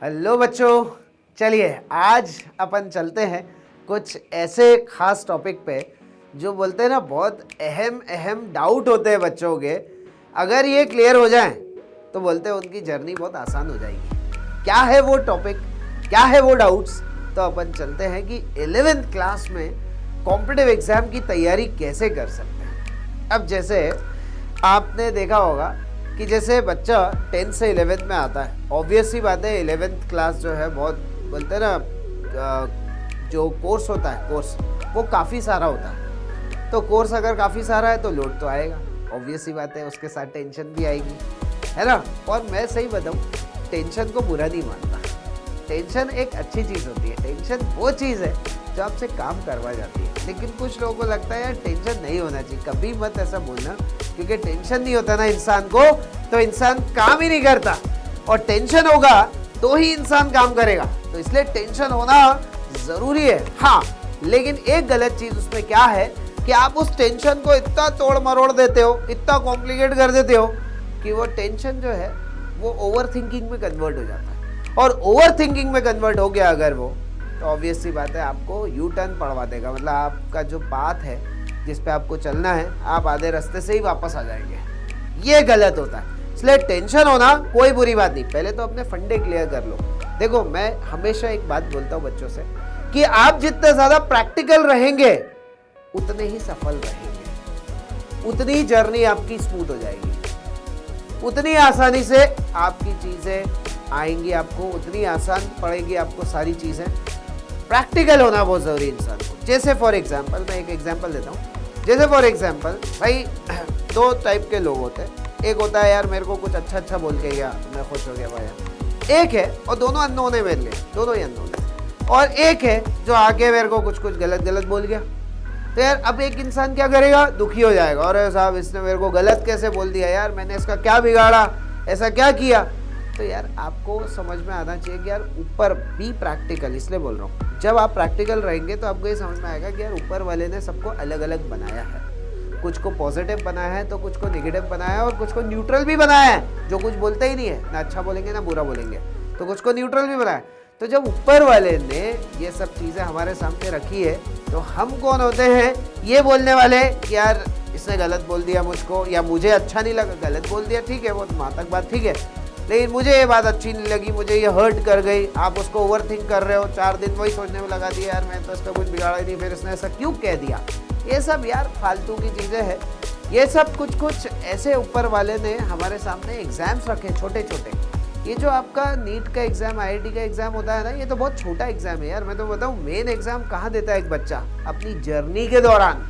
Hello बच्चों, चलिए आज अपन चलते हैं कुछ ऐसे खास टॉपिक पे जो बोलते हैं ना बहुत अहम डाउट होते हैं बच्चों के। अगर ये क्लियर हो जाएं तो बोलते हैं उनकी जर्नी बहुत आसान हो जाएगी। क्या है वो टॉपिक, क्या है वो डाउट्स, तो अपन चलते हैं कि 11th क्लास में कॉम्पिटिटिव एग्जाम की तैयारी कैसे कर सकते हैं। अब जैसे आपने देखा होगा कि जैसे बच्चा 10th से 11th में आता है, ऑब्वियस सी बात है 11th क्लास जो है बहुत बोलते हैं ना जो कोर्स होता है कोर्स वो काफ़ी सारा होता है। तो कोर्स अगर काफ़ी सारा है तो लोड तो आएगा, ऑब्वियस सी बात है, उसके साथ टेंशन भी आएगी, है ना। और मैं सही बताऊँ, टेंशन को बुरा नहीं मानता, टेंशन एक अच्छी चीज़ होती है। टेंशन वो चीज़ है जो आपसे काम करवा जाती है। लेकिन कुछ लोगों को लगता है यार टेंशन नहीं होना चाहिए, कभी मत ऐसा बोलना, क्योंकि टेंशन नहीं होता ना इंसान को तो इंसान काम ही नहीं करता, और टेंशन होगा तो ही इंसान काम करेगा। तो इसलिए टेंशन होना जरूरी है। हाँ, लेकिन एक गलत चीज उसमें क्या है कि आप उस टेंशन को इतना तोड़ मरोड़ देते हो, इतना कॉम्प्लिकेट कर देते हो कि वो टेंशन जो है वो ओवर थिंकिंग में कन्वर्ट हो जाता है। और ओवर थिंकिंग में कन्वर्ट हो गया अगर वो, तो ऑब्वियस सी बात है आपको यू टर्न पड़वा देगा। मतलब आपका जो पाथ है जिस पे आपको चलना है, आप आधे रास्ते से ही वापस आ जाएंगे। ये गलत होता है। इसलिए टेंशन होना कोई बुरी बात नहीं, पहले तो अपने फंडे क्लियर कर लो। देखो, मैं हमेशा एक बात बोलता हूँ बच्चों से कि आप जितने ज्यादा प्रैक्टिकल रहेंगे उतने ही सफल रहेंगे, उतनी जर्नी आपकी स्मूथ हो जाएगी, उतनी आसानी से आपकी चीजें आएंगी, आपको उतनी आसान पड़ेगी आपको सारी चीजें। प्रैक्टिकल होना बहुत जरूरी है इंसान को। जैसे फॉर एग्जाम्पल, मैं एक एग्जाम्पल देता हूँ। जैसे फॉर एग्जाम्पल भाई, दो टाइप के लोग होते हैं। एक होता है यार मेरे को कुछ अच्छा बोल के गया, मैं खुश हो गया भाई, एक है, और दोनों अननोन है मेरे लिए, दोनों ही अननोन है। और एक है जो आके मेरे को कुछ गलत बोल गया। तो यार अब एक इंसान क्या करेगा, दुखी हो जाएगा, और साहब इसने मेरे को गलत कैसे बोल दिया, यार मैंने इसका क्या बिगाड़ा, ऐसा क्या किया। तो यार आपको समझ में आना चाहिए कि यार ऊपर भी प्रैक्टिकल, इसलिए बोल रहा हूँ, जब आप प्रैक्टिकल रहेंगे तो आपको ये समझ में आएगा कि यार ऊपर वाले ने सबको अलग अलग बनाया है। कुछ को पॉजिटिव बनाया है तो कुछ को नेगेटिव बनाया है, और कुछ को न्यूट्रल भी बनाया है, जो कुछ बोलते ही नहीं है, ना अच्छा बोलेंगे ना बुरा बोलेंगे, तो कुछ को न्यूट्रल भी बनाया। तो जब ऊपर वाले ने ये सब चीज़ें हमारे सामने रखी है, तो हम कौन होते हैं ये बोलने वाले कि यार इसने गलत बोल दिया मुझको, या मुझे अच्छा नहीं लगा, गलत बोल दिया ठीक है, वो वहाँ तक बात ठीक है, लेकिन मुझे ये बात अच्छी नहीं लगी, मुझे ये हर्ट कर गई। आप उसको ओवर थिंक कर रहे हो, 4 दिन वही सोचने में लगा दिया, यार मैं तो इसका कुछ बिगाड़ा ही नहीं, फिर इसने ऐसा क्यों कह दिया। ये सब यार फालतू की चीज़ें हैं। ये सब कुछ ऐसे ऊपर वाले ने हमारे सामने एग्जाम्स रखे छोटे छोटे। ये जो आपका नीट का एग्जाम, IIT का एग्जाम होता है ना, ये तो बहुत छोटा एग्जाम है यार। मैं तो बताऊँ, मेन एग्जाम कहाँ देता है एक बच्चा, अपनी जर्नी के दौरान,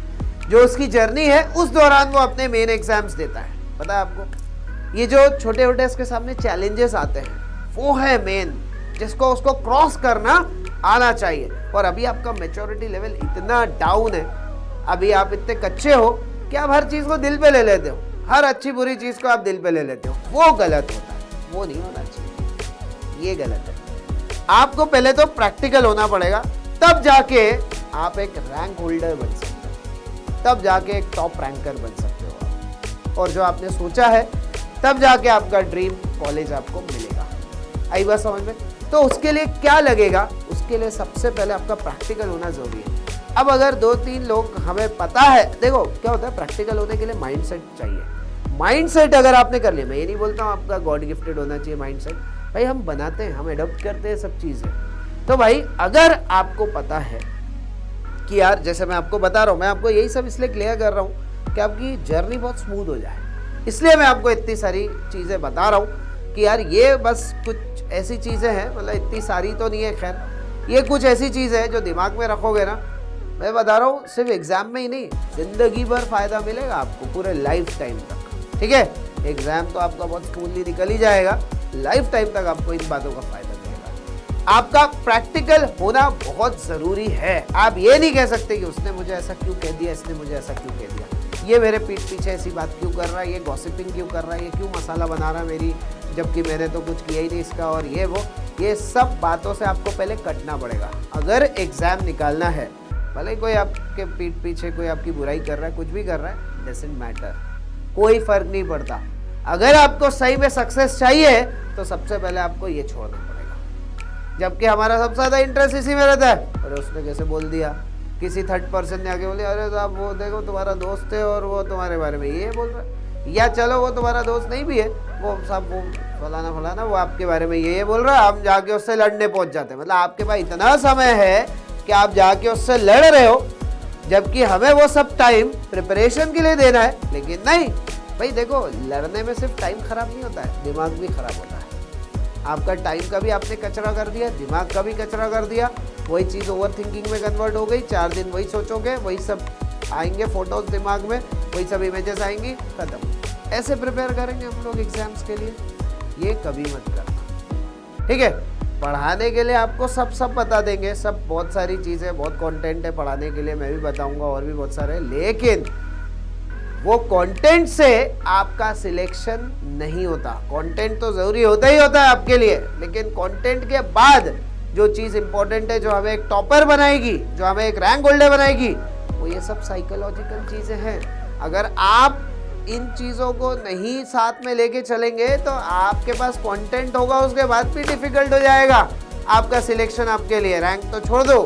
जो उसकी जर्नी है उस दौरान वो अपने मेन एग्जाम्स देता है। पता है आपको, ये जो छोटे छोटे इसके सामने चैलेंजेस आते हैं वो है मेन, जिसको उसको क्रॉस करना आना चाहिए। और अभी आपका मैच्योरिटी लेवल इतना डाउन है, अभी आप इतने कच्चे हो कि आप हर चीज़ को दिल पे ले लेते हो, हर अच्छी बुरी चीज़ को आप दिल पे ले लेते हो। वो गलत होता है, वो नहीं होना चाहिए, ये गलत है। आपको पहले तो प्रैक्टिकल होना पड़ेगा, तब जाके आप एक रैंक होल्डर बन सकते हो, तब जाके एक टॉप रैंकर बन सकते हो आप। और जो आपने सोचा है तब जाके आपका ड्रीम कॉलेज आपको मिलेगा। आई बात समझ में। तो उसके लिए क्या लगेगा, उसके लिए सबसे पहले आपका प्रैक्टिकल होना जरूरी है। अब अगर 2-3 लोग हमें पता है, देखो क्या होता है, प्रैक्टिकल होने के लिए माइंडसेट चाहिए। माइंडसेट अगर आपने कर लिया, मैं ये नहीं बोलता हूँ आपका गॉड गिफ्टेड होना चाहिए माइंडसेट, भाई हम बनाते हैं, हम एडॉप्ट करते हैं सब चीज़ें। तो भाई अगर आपको पता है कि यार, जैसे मैं आपको बता रहा हूँ, मैं आपको यही सब इसलिए क्लियर कर रहा हूँ कि आपकी जर्नी बहुत स्मूथ हो जाए, इसलिए मैं आपको इतनी सारी चीज़ें बता रहा हूँ कि यार ये बस कुछ ऐसी चीज़ें हैं, मतलब इतनी सारी तो नहीं है, खैर ये कुछ ऐसी चीज़ है जो दिमाग में रखोगे ना, मैं बता रहा हूँ सिर्फ एग्ज़ाम में ही नहीं, ज़िंदगी भर फ़ायदा मिलेगा आपको, पूरे लाइफ टाइम तक। ठीक है, एग्ज़ाम तो आपका बहुत स्मूथली निकल ही जाएगा, लाइफ टाइम तक आपको इन बातों का फ़ायदा मिलेगा। आपका प्रैक्टिकल होना बहुत ज़रूरी है। आप ये नहीं कह सकते कि उसने मुझे ऐसा क्यों कह दिया, इसने मुझे ऐसा क्यों कह दिया, ये मेरे पीठ पीछे ऐसी बात क्यों कर रहा है, ये गॉसिपिंग क्यों कर रहा है, ये क्यों मसाला बना रहा है मेरी, जबकि मैंने तो कुछ किया ही नहीं इसका, और ये वो, ये सब बातों से आपको पहले कटना पड़ेगा। अगर एग्ज़ाम निकालना है, भले कोई आपके पीठ पीछे कोई आपकी बुराई कर रहा है, कुछ भी कर रहा है, डजंट मैटर, कोई फर्क नहीं पड़ता। अगर आपको सही में सक्सेस चाहिए तो सबसे पहले आपको ये छोड़ना पड़ेगा। जबकि हमारा सबसे ज़्यादा इंटरेस्ट इसी में रहता है। और उसने कैसे बोल दिया, किसी थर्ड पर्सन ने आके बोले अरे साहब वो देखो तुम्हारा दोस्त है और वो तुम्हारे बारे में ये बोल रहा है, या चलो वो तुम्हारा दोस्त नहीं भी है, वो साहब वो फलाना फलाना वो आपके बारे में ये बोल रहा है, हम जाके उससे लड़ने पहुंच जाते हैं। मतलब आपके पास इतना समय है कि आप जाके उससे लड़ रहे हो, जबकि हमें वो सब टाइम प्रिपरेशन के लिए देना है। लेकिन नहीं भाई, देखो लड़ने में सिर्फ टाइम खराब नहीं होता है, दिमाग भी खराब होता है। आपका टाइम का भी आपने कचरा कर दिया, दिमाग का भी कचरा कर दिया, वही चीज़ ओवर थिंकिंग में कन्वर्ट हो गई। 4 दिन वही सोचोगे, वही सब आएंगे फोटोज दिमाग में, वही सब इमेजेस आएंगी, खत्म। ऐसे प्रिपेयर करेंगे हम लोग एग्जाम्स के लिए, ये कभी मत करना, ठीक है। पढ़ाने के लिए आपको सब बता देंगे, सब बहुत सारी चीज़ें, बहुत कंटेंट है पढ़ाने के लिए, मैं भी बताऊंगा और भी बहुत सारे, लेकिन वो कंटेंट से आपका सिलेक्शन नहीं होता। कंटेंट तो ज़रूरी होता ही होता है आपके लिए, लेकिन कंटेंट के बाद जो चीज़ इंपॉर्टेंट है, जो हमें एक टॉपर बनाएगी, जो हमें एक रैंक होल्डर बनाएगी, वो ये सब साइकोलॉजिकल चीज़ें हैं। अगर आप इन चीज़ों को नहीं साथ में लेके चलेंगे तो आपके पास कंटेंट होगा, उसके बाद भी डिफिकल्ट हो जाएगा आपका सिलेक्शन आपके लिए, रैंक तो छोड़ दो।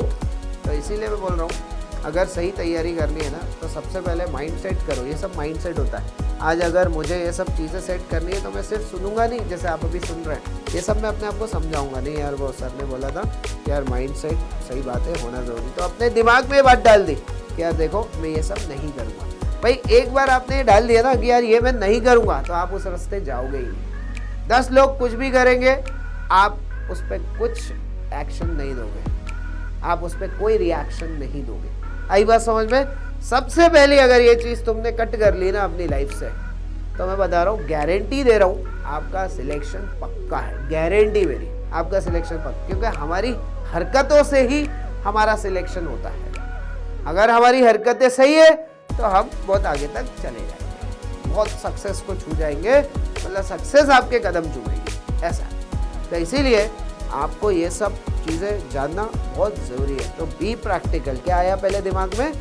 तो इसीलिए मैं बोल रहा हूँ, अगर सही तैयारी करनी है ना तो सबसे पहले माइंड सेट करो। ये सब माइंड सेट होता है। आज अगर मुझे ये सब चीज़ें सेट करनी है तो मैं सिर्फ सुनूंगा नहीं, जैसे आप अभी सुन रहे हैं, ये सब मैं अपने आप को समझाऊंगा नहीं। यार वो सर ने बोला था कि यार माइंड सेट सही बात है, होना ज़रूरी, तो अपने दिमाग में ये बात डाल दी कि यार देखो मैं ये सब नहीं करूँगा। भाई एक बार आपने ये डाल दिया ना कि यार ये मैं नहीं करूँगा, तो आप उस रास्ते जाओगे ही नहीं। 10 लोग कुछ भी करेंगे, आप उस पर कुछ एक्शन नहीं दोगे, आप उस पर कोई रिएक्शन नहीं दोगे। आई बात समझ में? सबसे पहले अगर ये चीज़ तुमने कट कर ली ना अपनी लाइफ से, तो मैं बता रहा हूँ, गारंटी दे रहा हूँ, आपका सिलेक्शन पक्का है। गारंटी मेरी, आपका सिलेक्शन पक्का, क्योंकि हमारी हरकतों से ही हमारा सिलेक्शन होता है। अगर हमारी हरकतें सही है तो हम बहुत आगे तक चले जाएंगे, बहुत सक्सेस को छू जाएंगे, मतलब सक्सेस आपके कदम चूमेगी, ऐसा। तो इसीलिए आपको ये सब चीज़ें जानना बहुत ज़रूरी है। तो बी प्रैक्टिकल, क्या आया पहले दिमाग में?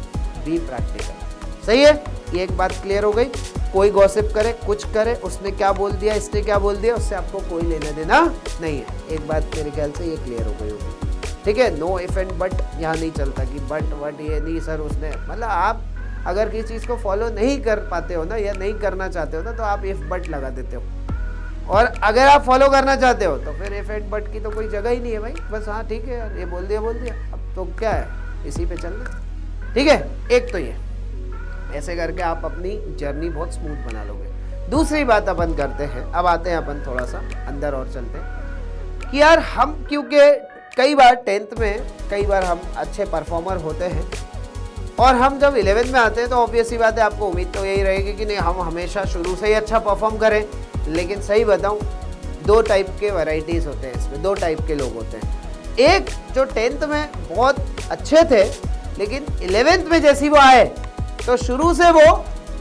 बी प्रैक्टिकल, सही है। ये एक बात क्लियर हो गई। कोई गॉसिप करे, कुछ करे, उसने क्या बोल दिया, इसने क्या बोल दिया, उससे आपको कोई लेना देना नहीं है। एक बात मेरे ख्याल से ये क्लियर हो गई होगी, ठीक है। नो इफ एंड बट यहाँ नहीं चलता कि बट वट ये नहीं सर उसने, मतलब आप अगर किसी चीज़ को फॉलो नहीं कर पाते हो ना, या नहीं करना चाहते हो ना, तो आप इफ बट लगा देते हो। और अगर आप फॉलो करना चाहते हो तो फिर इफ एंड बट की तो कोई जगह ही नहीं है भाई। बस हाँ ठीक है यार, ये बोल दिया, अब तो क्या है, इसी पे चलना, ठीक है। एक तो ये ऐसे करके आप अपनी जर्नी बहुत स्मूथ बना लोगे। दूसरी बात अपन करते हैं, अब आते हैं अपन थोड़ा सा अंदर और चलते हैं कि यार हम, क्योंकि कई बार 10th में कई बार हम अच्छे परफॉर्मर होते हैं, और हम जब 11th में आते हैं तो ऑब्वियस सी बात है, आपको उम्मीद तो यही रहेगी कि नहीं हम हमेशा शुरू से ही अच्छा परफॉर्म करें। लेकिन सही बताऊं, 2 टाइप के वैरायटीज़ होते हैं इसमें, 2 टाइप के लोग होते हैं। एक जो 10th में बहुत अच्छे थे, लेकिन 11th में जैसी वो आए तो शुरू से वो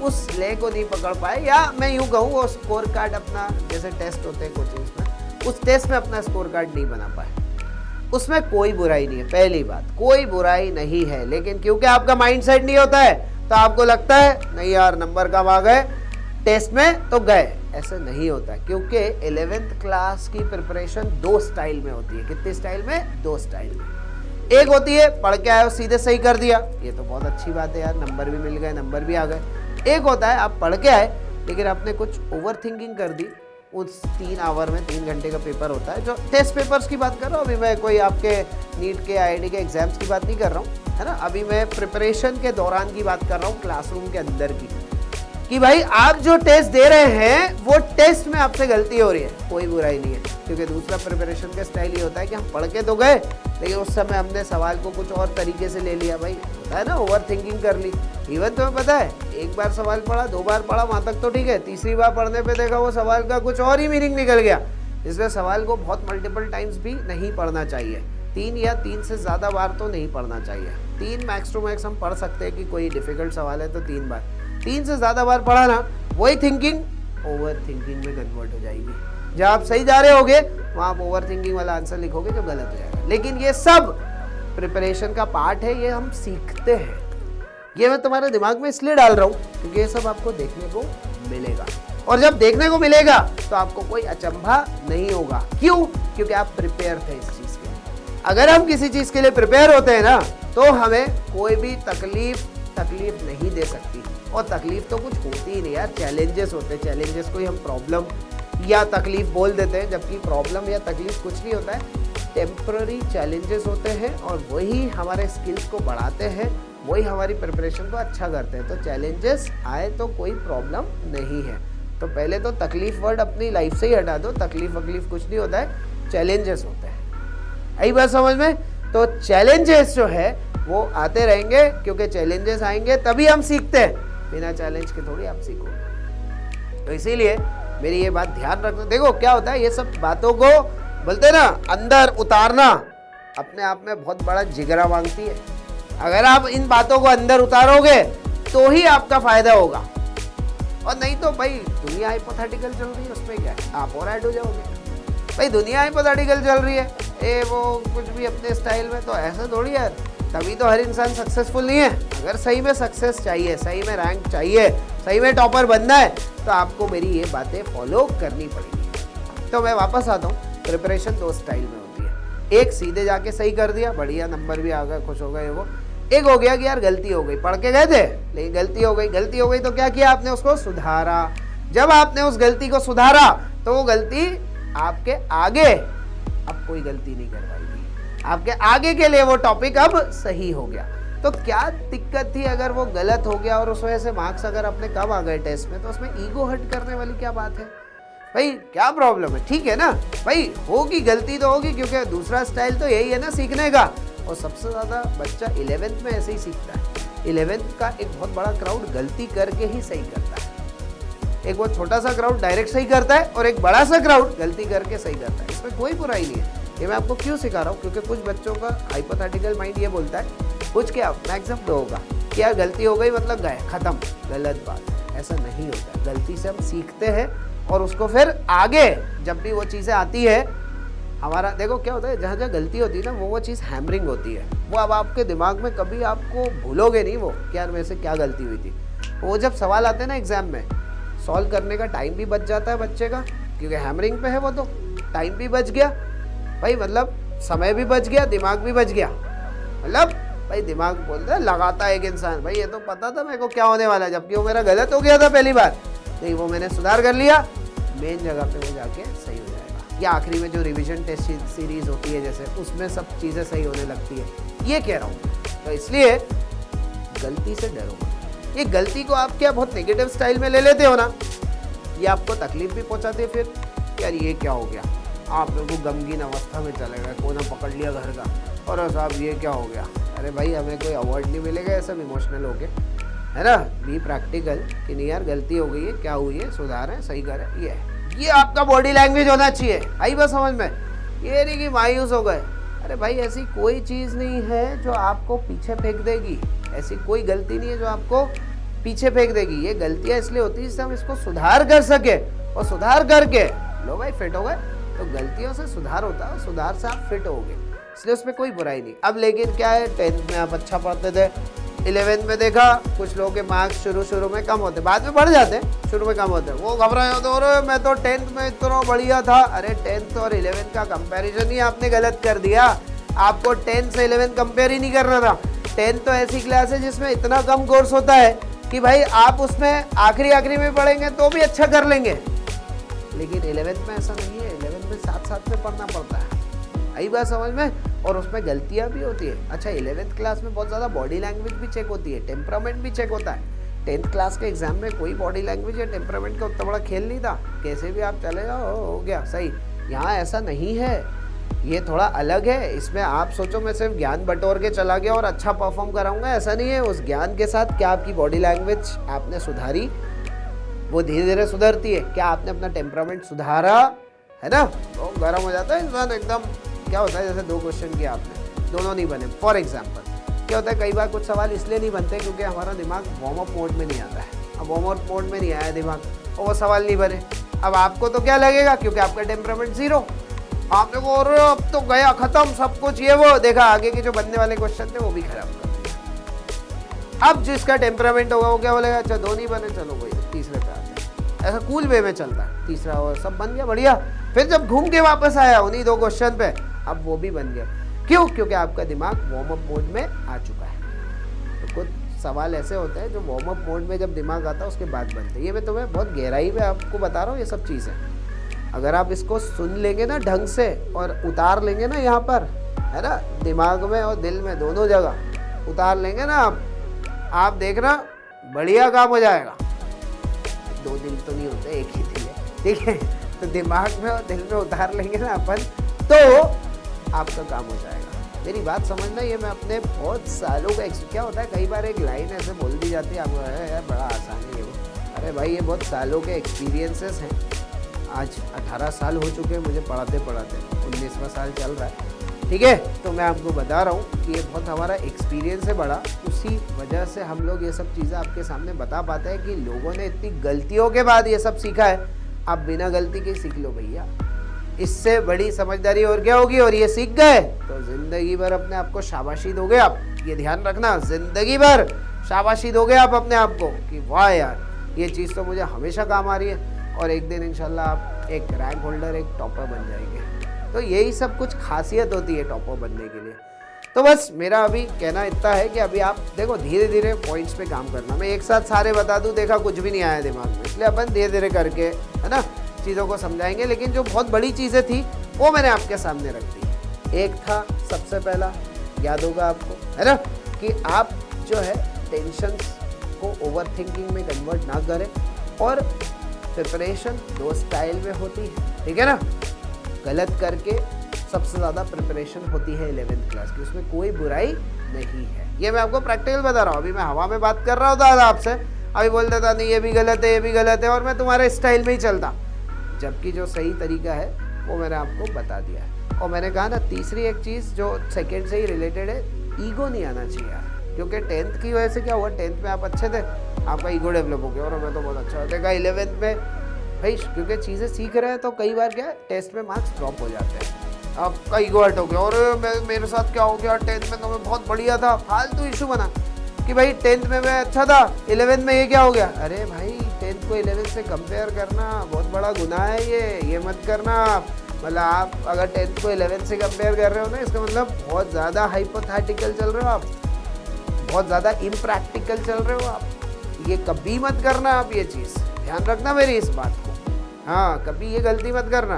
उस ले को नहीं पकड़ पाए, या मैं यूँ कहूँ वो स्कोर कार्ड अपना, जैसे टेस्ट होते हैं कोचिंग्स में, उस टेस्ट में अपना स्कोर कार्ड नहीं बना पाए। उसमें कोई बुराई नहीं है, पहली बात कोई बुराई नहीं है, लेकिन क्योंकि आपका माइंड सेट नहीं होता है तो आपको लगता है नहीं यार नंबर कम आ गए टेस्ट में तो गए। ऐसे नहीं होता है, क्योंकि 11th क्लास की प्रिपरेशन 2 स्टाइल में होती है। कितने स्टाइल में? 2 स्टाइल में। एक होती है पढ़ के आए और सीधे सही कर दिया, ये तो बहुत अच्छी बात है यार, नंबर भी मिल गए, नंबर भी आ गए। एक होता है आप पढ़ के आए लेकिन आपने कुछ ओवर थिंकिंग कर दी, उस 3 आवर में 3 घंटे का पेपर होता है, जो टेस्ट पेपर्स की बात कर रहा हूँ अभी मैं, कोई आपके नीट के IIT के एग्जाम्स की बात नहीं कर रहा हूँ, है ना। अभी मैं प्रिपरेशन के दौरान की बात कर रहा हूँ, क्लासरूम के अंदर की, कि भाई आप जो टेस्ट दे रहे हैं वो टेस्ट में आपसे गलती हो रही है, कोई बुराई नहीं है। क्योंकि दूसरा प्रिपरेशन का स्टाइल ये होता है कि हम पढ़ के तो गए, लेकिन उस समय हमने सवाल को कुछ और तरीके से ले लिया, भाई होता है ना, ओवर थिंकिंग कर ली। इवन तुम्हें पता है, एक बार सवाल पढ़ा, 2 बार पढ़ा, वहाँ तक तो ठीक है, तीसरी बार पढ़ने पे देखा वो सवाल का कुछ और ही मीनिंग निकल गया। इसलिए सवाल को बहुत मल्टीपल टाइम्स भी नहीं पढ़ना चाहिए, 3 या 3 से ज़्यादा बार तो नहीं पढ़ना चाहिए। 3 मैक्स टू मैक्स हम पढ़ सकते हैं कि कोई डिफिकल्ट सवाल है तो 3 बार, 3 से ज़्यादा बार पढ़ा ना, वही थिंकिंग ओवर थिंकिंग में कन्वर्ट हो जाएगी। जहाँ आप सही जा रहे होगे वहाँ आप ओवर थिंकिंग वाला आंसर लिखोगे जो गलत हो जाएगा। लेकिन ये सब प्रिपरेशन का पार्ट है, ये हम सीखते हैं। ये मैं तुम्हारे दिमाग में इसलिए डाल रहा हूँ क्योंकि ये सब आपको देखने को मिलेगा, और जब देखने को मिलेगा तो आपको कोई अचंभा नहीं होगा। क्यों? क्योंकि आप प्रिपेयर थे इस चीज़ के लिए। अगर हम किसी चीज़ के लिए प्रिपेयर होते हैं ना तो हमें कोई भी तकलीफ नहीं दे सकती। और तकलीफ तो कुछ होती ही नहीं यार, चैलेंजेस होते हैं, चैलेंजेस को ही हम प्रॉब्लम या तकलीफ बोल देते हैं, जबकि प्रॉब्लम या तकलीफ कुछ नहीं होता है, टेम्पररी चैलेंजेस होते हैं और वही हमारे स्किल्स को बढ़ाते हैं, वही हमारी प्रिपरेशन को अच्छा करते हैं। तो चैलेंजेस आए तो कोई प्रॉब्लम नहीं है। तो पहले तो तकलीफ वर्ड अपनी लाइफ से ही हटा दो, तकलीफ वकलीफ कुछ नहीं होता है, चैलेंजेस होते हैं। आई बात समझ में? तो चैलेंजेस जो है वो आते रहेंगे, क्योंकि चैलेंजेस आएंगे तभी हम सीखते हैं, बिना चैलेंज के थोड़ी आप सीखोगे। तो इसीलिए मेरी ये बात ध्यान रखना। देखो क्या होता है, ये सब बातों को बोलते हैं ना अंदर उतारना अपने आप में बहुत बड़ा जिगरा मांगती है। अगर आप इन बातों को अंदर उतारोगे तो ही आपका फायदा होगा, और नहीं तो भाई दुनिया हाइपोथेटिकल चल रही है, उसमें क्या है, आप और ऐड हो जाओगे। भाई दुनिया हाइपोथेटिकल चल रही है, ए वो कुछ भी अपने स्टाइल में, तो ऐसा थोड़ी यार, तभी तो हर इंसान सक्सेसफुल नहीं है। अगर सही में सक्सेस चाहिए, सही में रैंक चाहिए, सही में टॉपर बनना है, तो आपको मेरी ये बातें फॉलो करनी पड़ेगी। तो मैं वापस आता हूँ, प्रिपरेशन दो स्टाइल में होती है। एक सीधे जाके सही कर दिया, बढ़िया नंबर भी आ गए, खुश हो गए वो। एक हो गया कि यार गलती हो गई, पढ़ के गए थे लेकिन गलती हो गई तो क्या किया आपने, उसको सुधारा। जब आपने उस गलती को सुधारा तो वो गलती आपके आगे अब कोई गलती नहीं करवाएगी, आपके आगे के लिए वो टॉपिक अब सही हो गया। तो क्या दिक्कत थी अगर वो गलत हो गया और उस वजह से मार्क्स अगर अपने कम आ गए टेस्ट में, तो उसमें ईगो हर्ट करने वाली क्या बात है भाई, क्या प्रॉब्लम है? ठीक है ना भाई, होगी गलती तो होगी, क्योंकि दूसरा स्टाइल तो यही है ना सीखने का। और सबसे ज़्यादा बच्चा 11th में ऐसे ही सीखता है। 11th का एक बहुत बड़ा क्राउड गलती करके ही सही करता है, एक बहुत छोटा सा क्राउड डायरेक्ट सही करता है और एक बड़ा सा क्राउड गलती करके सही करता है। इसमें कोई बुराई नहीं है। ये मैं आपको क्यों सिखा रहा हूँ, क्योंकि कुछ बच्चों का हाइपोथेटिकल माइंड ये बोलता है, कुछ क्या मैक्सिमम दो होगा, क्या गलती हो गई मतलब गए खत्म, गलत बात है। ऐसा नहीं होता है, गलती से हम सीखते हैं और उसको फिर आगे जब भी वो चीज़ें आती है हमारा, देखो क्या होता है, जहाँ जहाँ गलती होती है ना वो चीज़ हैमरिंग होती है, वो अब आपके दिमाग में कभी आपको भूलोगे नहीं वो कि यार मेरे से क्या गलती हुई थी। वो जब सवाल आते हैं ना एग्जाम में, सॉल्व करने का टाइम भी बच जाता है बच्चे का, क्योंकि हैमरिंग पे है वो, तो टाइम भी बच गया भाई, मतलब समय भी बच गया, दिमाग भी बच गया। मतलब भाई दिमाग बोलता है लगाता है एक इंसान, भाई ये तो पता था मेरे को क्या होने वाला है, जबकि वो मेरा गलत हो गया था पहली बार, नहीं वो मैंने सुधार कर लिया, मेन जगह पे वो जाके सही हो जाएगा। या आखिरी में जो रिवीजन टेस्ट सीरीज होती है जैसे, उसमें सब चीज़ें सही होने लगती है, ये कह रहा हूँ। तो इसलिए गलती से डरो। ये गलती को आप क्या बहुत नेगेटिव स्टाइल में ले लेते हो ना, ये आपको तकलीफ भी पहुँचाते हैं। फिर यार ये क्या हो गया, आप लोगों को गमगीन अवस्था में चले गए, कोना पकड़ लिया घर का, और साहब ये क्या हो गया। अरे भाई हमें कोई अवार्ड नहीं मिलेगा ये सब इमोशनल होके, है ना। बी प्रैक्टिकल कि नहीं यार गलती हो गई है, क्या हुई है, सुधार है, सही करें, ये आपका बॉडी लैंग्वेज होना चाहिए। आई बात समझ में? ये नहीं कि मायूस हो गए। अरे भाई ऐसी कोई चीज़ नहीं है जो आपको पीछे फेंक देगी, ऐसी कोई गलती नहीं है जो आपको पीछे फेंक देगी। ये गलतियाँ इसलिए होती है जिससे हम इसको सुधार कर सके, और सुधार करके लो भाई फिट हो गए। तो गलतियों से सुधार होता है, सुधार से आप फिट होगे, इसलिए उसमें कोई बुराई नहीं। अब लेकिन क्या है, 10th में आप अच्छा पढ़ते थे, 11th में देखा कुछ लोगों के मार्क्स शुरू में कम होते, बाद में बढ़ जाते, शुरू में कम होते, वो घबराए होते, और मैं तो 10th में इतना बढ़िया था। अरे 10th और 11th का कंपैरिजन ही आपने गलत कर दिया। आपको 10th से 11th कंपेयर ही नहीं करना था। 10th तो ऐसी क्लास है जिसमें इतना कम कोर्स होता है कि भाई आप उसमें आखिरी में पढ़ेंगे तो भी अच्छा कर लेंगे, लेकिन 11th में ऐसा नहीं है। 11th में साथ में पढ़ना पड़ता है, आई बात समझ में, और उसमें गलतियां भी होती है। अच्छा 11th क्लास में बहुत ज़्यादा बॉडी लैंग्वेज भी चेक होती है, टेम्परामेंट भी चेक होता है। 10th क्लास के एग्जाम में कोई बॉडी लैंग्वेज या टेम्परामेंट का उतना बड़ा खेल नहीं था, कैसे भी आप चले जाओ हो गया सही। यहाँ ऐसा नहीं है, ये थोड़ा अलग है। इसमें आप सोचो मैं सिर्फ ज्ञान बटोर के चला गया और अच्छा परफॉर्म कराऊंगा, ऐसा नहीं है। उस ज्ञान के साथ क्या आपकी बॉडी लैंग्वेज आपने सुधारी, वो धीरे धीरे सुधरती है। क्या आपने अपना टेम्परामेंट सुधारा, है ना, तो गर्म हो जाता है इंसान एकदम। क्या होता है जैसे 2 क्वेश्चन किया आपने, दोनों नहीं बने, फॉर एग्जाम्पल क्या होता है, कई बार कुछ सवाल इसलिए नहीं बनते क्योंकि हमारा दिमाग वार्म अप मोड में नहीं आता है। अब वार्म अप मोड में नहीं आया दिमाग और वो सवाल नहीं बने। अब आपको तो क्या लगेगा, क्योंकि आपका टेम्परामेंट 0, आपने को और अब तो गया खत्म सब कुछ, ये वो देखा आगे के जो बनने वाले क्वेश्चन थे वो भी खराब कर दिया। अब जिसका टेम्परामेंट होगा वो क्या बोलेगा, अच्छा 2 नहीं बने, चलो कोई तीसरे पे आते हैं। ऐसा कूल वे में चलता है, तीसरा और सब बन गया बढ़िया। फिर जब घूम के वापस आया उन्हीं 2 क्वेश्चन पे, अब वो भी बन गया। क्यों? क्योंकि आपका दिमाग वार्म अप मोड में आ चुका है। तो कुछ सवाल ऐसे होते हैं जो वार्म अप मोड में जब दिमाग आता है उसके बाद बनते हैं। ये मैं तुम्हें बहुत गहराई में आपको बता रहा हूँ ये सब चीज़ें। अगर आप इसको सुन लेंगे ना ढंग से और उतार लेंगे ना यहाँ पर, है ना, दिमाग में और दिल में दोनों जगह उतार लेंगे ना आप देखना बढ़िया काम हो जाएगा। 2 दिल तो नहीं होते, एक ही दिल है, ठीक है। तो दिमाग में और दिल में उतार लेंगे ना अपन तो आपका काम हो जाएगा। मेरी बात समझना, ये मैं अपने बहुत सालों का क्या होता है, कई बार एक लाइन ऐसे बोल दी जाती है आपको, यार बड़ा आसान है ये वो। अरे भाई ये बहुत सालों के एक्सपीरियंसेस हैं। आज 18 साल हो चुके हैं मुझे पढ़ाते पढ़ाते, 19वां साल चल रहा है, ठीक है। तो मैं आपको बता रहा हूँ कि ये बहुत हमारा एक्सपीरियंस है बड़ा, उसी वजह से हम लोग ये सब चीज़ें आपके सामने बता पाते हैं कि लोगों ने इतनी गलतियों के बाद ये सब सीखा है। आप बिना गलती के सीख लो भैया, इससे बड़ी समझदारी और क्या होगी। और ये सीख गए तो ज़िंदगी भर अपने आप को शाबाशी दोगे आप, ये ध्यान रखना, ज़िंदगी भर शाबाशी दोगे आप अपने आप को कि वाह यार ये चीज़ तो मुझे हमेशा काम आ रही है। और एक दिन इंशाल्लाह आप एक रैंक होल्डर, एक टॉपर बन जाएंगे। तो यही सब कुछ खासियत होती है टॉपर बनने के लिए। तो बस मेरा अभी कहना इतना है कि अभी आप देखो धीरे धीरे पॉइंट्स पे काम करना। मैं एक साथ सारे बता दूं, देखा कुछ भी नहीं आया दिमाग में, इसलिए अपन धीरे धीरे करके, है ना, चीज़ों को समझाएंगे। लेकिन जो बहुत बड़ी चीज़ें थी वो मैंने आपके सामने रख दी। एक था सबसे पहला, याद होगा आपको, है ना, कि आप जो है टेंशन को ओवर थिंकिंग में कन्वर्ट ना करें। और प्रिपरेशन 2 स्टाइल में होती है, ठीक है ना। गलत करके सबसे ज़्यादा प्रिपरेशन होती है 11th क्लास की, उसमें कोई बुराई नहीं है। ये मैं आपको प्रैक्टिकल बता रहा हूँ। अभी मैं हवा में बात कर रहा होता आपसे, अभी बोल देता नहीं ये भी गलत है, ये भी गलत है, और मैं तुम्हारे स्टाइल में ही चलता, जबकि जो सही तरीका है वो मैंने आपको बता दिया है। और मैंने कहा ना, तीसरी एक चीज़ जो सेकेंड से ही रिलेटेड है, ईगो नहीं आना चाहिए यार। क्योंकि 10th की वजह से क्या हुआ, 10th में आप अच्छे थे, आपका ईगो डेवलप हो गया और मैं तो बहुत अच्छा देखा 11th में भाई, क्योंकि चीज़ें सीख रहे हैं तो कई बार क्या टेस्ट में मार्क्स ड्रॉप हो जाते हैं, आपका ईगो हर्ट हो गया। और मेरे साथ क्या हो गया, 10th में तो मैं बहुत बढ़िया था, फालतू इशू बना कि भाई 10th में मैं अच्छा था, 11th में ये क्या हो गया। अरे भाई 10th को 11th से कंपेयर करना बहुत बड़ा गुनाह है, ये मत करना। मतलब आप अगर 10th को 11th से कंपेयर कर रहे हो ना, इसका मतलब बहुत ज़्यादा हाइपोथेटिकल चल रहे हो आप, बहुत ज़्यादा इम्प्रैक्टिकल चल रहे हो आप। ये कभी मत करना आप, ये चीज़ ध्यान रखना मेरी इस बात को, हाँ कभी ये गलती मत करना।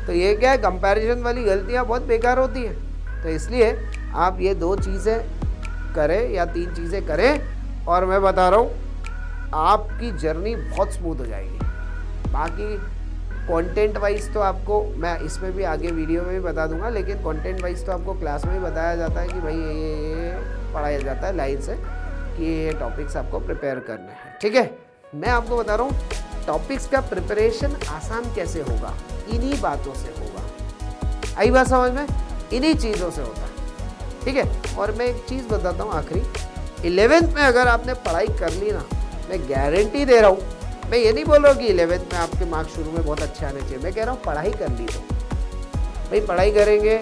तो ये क्या है, कंपैरिजन वाली गलतियाँ बहुत बेकार होती हैं। तो इसलिए आप ये 2 चीज़ें करें या 3 चीज़ें करें और मैं बता रहा हूँ आपकी जर्नी बहुत स्मूथ हो जाएगी। बाकी कंटेंट वाइज तो आपको मैं इसमें भी आगे वीडियो में भी बता दूंगा, लेकिन कंटेंट वाइज तो आपको क्लास में भी बताया जाता है कि भाई ये पढ़ाया जाता है लाइन से कि ये टॉपिक्स आपको प्रिपेयर करने हैं, ठीक है। मैं आपको बता रहा हूँ टॉपिक्स का प्रिपरेशन आसान कैसे होगा, इन्हीं बातों से होगा। आई बात समझ में, इन्हीं चीज़ों से होता है, ठीक है। और मैं एक चीज़ बताता हूँ आखिरी, 11th में अगर आपने पढ़ाई कर ली ना, मैं गारंटी दे रहा हूँ, मैं ये नहीं बोल रहा हूँ कि 11th में आपके मार्क्स शुरू में बहुत अच्छे आने चाहिए, मैं कह रहा हूँ पढ़ाई कर ली तो भाई, पढ़ाई करेंगे,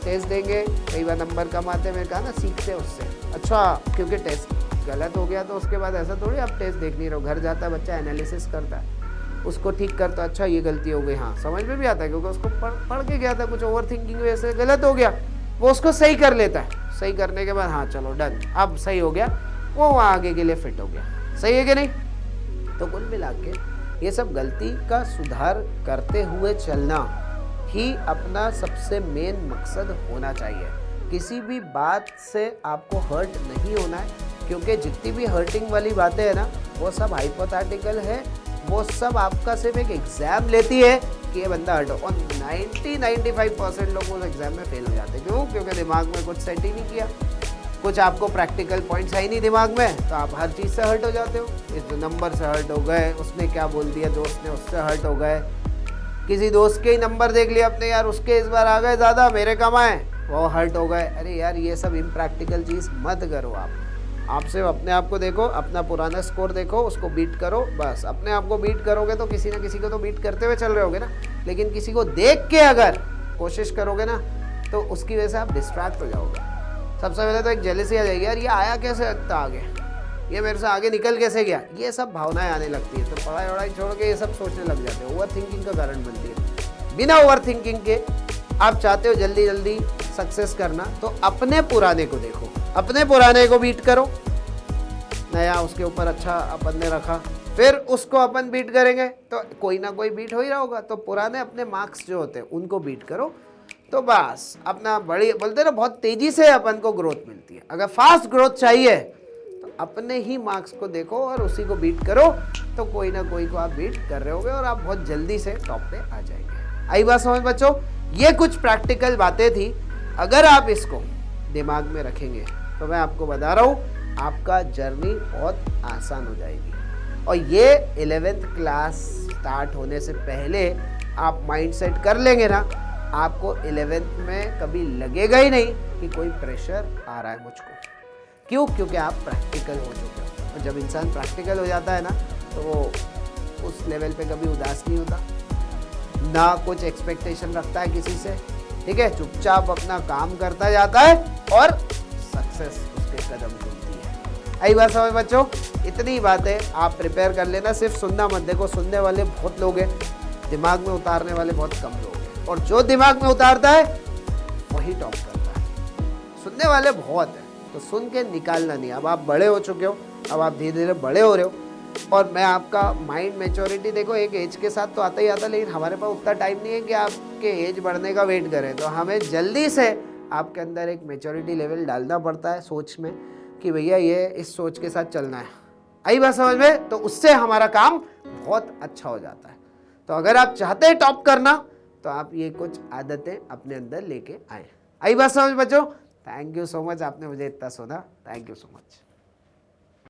टेस्ट देंगे, कई बार नंबर कम आते हैं, मैंने कहा ना सीखते हैं उससे। अच्छा क्योंकि टेस्ट गलत हो गया तो उसके बाद ऐसा थोड़ी आप टेस्ट देख नहीं रहो, घर जाता है बच्चा एनालिसिस करता है, उसको ठीक करता है, अच्छा ये गलती हो गई, हाँ समझ में भी आता है क्योंकि उसको पढ़ के गया था, कुछ ओवर थिंकिंग वजह से गलत हो गया, वो उसको सही कर लेता है, सही करने के बाद हाँ चलो डन, अब सही हो गया, वो वहाँ आगे के लिए फिट हो गया। सही है कि नहीं। तो कुल मिला के ये सब गलती का सुधार करते हुए चलना ही अपना सबसे मेन मकसद होना चाहिए। किसी भी बात से आपको हर्ट नहीं होना है, क्योंकि जितनी भी हर्टिंग वाली बातें हैं ना, वो सब हाइपोथेटिकल है, वो सब आपका सिर्फ एक एग्ज़ाम लेती है कि ये बंदा हर्ट हो, और 90-95% लोग उस एग्ज़ाम में फेल हो जाते हैं। क्यों? क्योंकि दिमाग में कुछ सेट ही नहीं किया, कुछ आपको प्रैक्टिकल पॉइंट्स है ही नहीं दिमाग में, तो आप हर चीज़ से हर्ट हो जाते हो। इस नंबर से हर्ट हो गए, उसने क्या बोल दिया दोस्त ने, उससे हर्ट हो गए, किसी दोस्त के ही नंबर देख लिया अपने, यार उसके इस बार आ गए ज़्यादा, मेरे कम आए, वो हर्ट हो गए। अरे यार ये सब इम्प्रैक्टिकल चीज़ मत करो आप सिर्फ अपने आप को देखो, अपना पुराना स्कोर देखो, उसको बीट करो, बस अपने आप को बीट करोगे तो किसी ना किसी को तो बीट करते हुए चल रहे होगे ना, लेकिन किसी को देख के अगर कोशिश करोगे ना तो उसकी वजह से आप डिस्ट्रैक्ट हो जाओगे। सबसे पहले तो एक जेलसी आ जाएगी, यार ये आया कैसे लगता आगे, ये मेरे से आगे निकल कैसे गया, ये सब भावनाएं आने लगती है। तो पढ़ाई वढ़ाई छोड़ के ये सब सोचने लग जाते हैं, ओवर थिंकिंग का कारण बनती है। बिना ओवर थिंकिंग के आप चाहते हो जल्दी जल्दी सक्सेस करना, तो अपने पुराने को देखो, अपने पुराने को बीट करो, नया उसके ऊपर अच्छा अपन ने रखा, फिर उसको अपन बीट करेंगे तो कोई ना कोई बीट हो ही रहा होगा। तो पुराने अपने मार्क्स जो होते हैं उनको बीट करो, तो बस अपना बड़ी बोलते ना बहुत तेजी से अपन को ग्रोथ मिलती है। अगर फास्ट ग्रोथ चाहिए तो अपने ही मार्क्स को देखो और उसी को बीट करो, तो कोई ना कोई को आप बीट कर रहे होगे और आप बहुत जल्दी से टॉप पे आ जाएंगे। आई बात समझ बच्चों? ये कुछ प्रैक्टिकल बातें थी, अगर आप इसको दिमाग में रखेंगे तो मैं आपको बता रहा हूँ आपका जर्नी बहुत आसान हो जाएगी। और ये 11th क्लास स्टार्ट होने से पहले आप माइंड सेट कर लेंगे ना, आपको 11th में कभी लगेगा ही नहीं कि कोई प्रेशर आ रहा है मुझको। क्यों? क्योंकि आप प्रैक्टिकल हो चुके हो। और जब इंसान प्रैक्टिकल हो जाता है ना, तो वो उस लेवल पे कभी उदास नहीं होता, ना कुछ एक्सपेक्टेशन रखता है किसी से, ठीक है, चुपचाप अपना काम करता जाता है और सक्सेस उसके कदम चलती है। आई बात समझ बच्चों? इतनी बातें आप प्रिपेयर कर लेना, सिर्फ सुनना मत। देखो सुनने वाले बहुत लोग हैं, दिमाग में उतारने वाले बहुत कम लोग हैं, और जो दिमाग में उतारता है वही टॉप करता है। सुनने वाले बहुत हैं, तो सुन के निकालना नहीं। अब आप बड़े हो चुके हो, अब आप धीरे धीरे बड़े हो रहे हो, और मैं आपका माइंड मैच्योरिटी देखो एक एज के साथ तो आता ही आता, लेकिन हमारे पास उतना टाइम नहीं है कि आपके एज बढ़ने का वेट करें। तो हमें जल्दी से आपके अंदर एक मैच्योरिटी लेवल डालना पड़ता है सोच में, कि भैया ये इस सोच के साथ चलना है। आई बात समझ में? तो उससे हमारा काम बहुत अच्छा हो जाता है। तो अगर आप चाहते हैं टॉप करना, तो आप ये कुछ आदतें अपने अंदर लेके आए। आई बात समझ बच्चों? थैंक यू सो मच, आपने मुझे इतना सुना। Thank you so much.